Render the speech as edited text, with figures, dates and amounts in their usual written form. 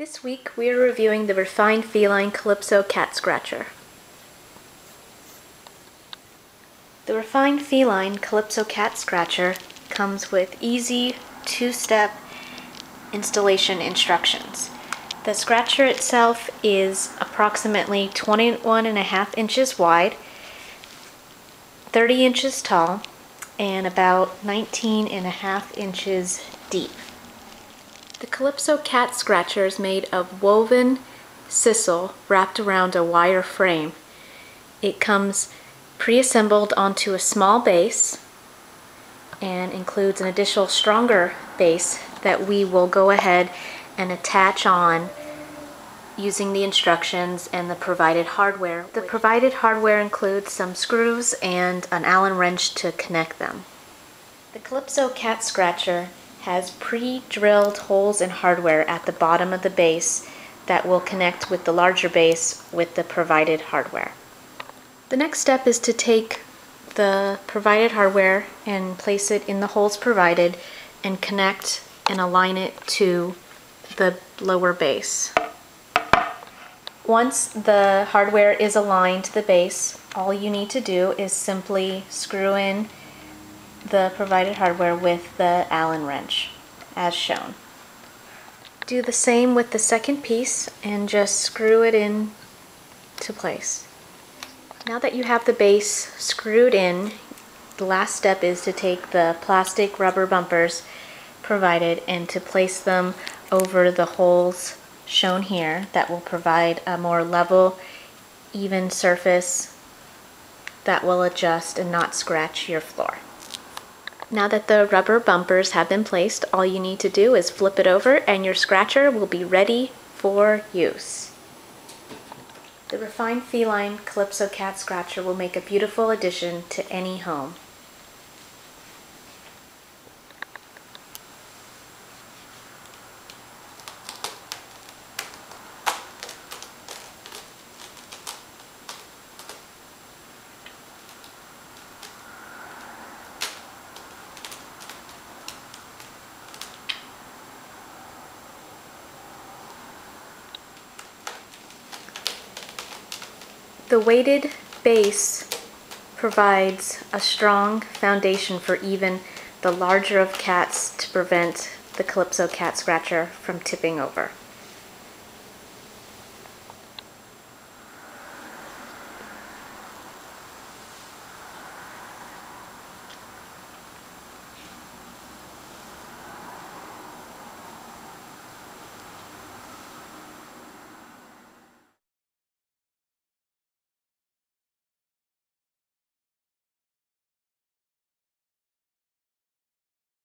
This week we are reviewing the refined Feline Calypso cat scratcher. The refined Feline Calypso cat scratcher comes with easy two-step installation instructions. The scratcher itself is approximately 21.5 inches wide, 30 inches tall, and about 19.5 inches deep. The Calypso cat scratcher is made of woven sisal wrapped around a wire frame. It comes pre-assembled onto a small base and includes an additional stronger base that we will go ahead and attach on using the instructions and the provided hardware. The provided hardware includes some screws and an Allen wrench to connect them. The Calypso cat scratcher has pre-drilled holes in hardware at the bottom of the base that will connect with the larger base with the provided hardware. The next step is to take the provided hardware and place it in the holes provided and connect and align it to the lower base. Once the hardware is aligned to the base, all you need to do is simply screw in the provided hardware with the Allen wrench, as shown. Do the same with the second piece and just screw it in to place. Now that you have the base screwed in, the last step is to take the plastic rubber bumpers provided and to place them over the holes shown here that will provide a more level, even surface that will adjust and not scratch your floor. Now that the rubber bumpers have been placed, all you need to do is flip it over and your scratcher will be ready for use. The refined Feline Calypso cat scratcher will make a beautiful addition to any home. The weighted base provides a strong foundation for even the larger of cats to prevent the Calypso cat scratcher from tipping over.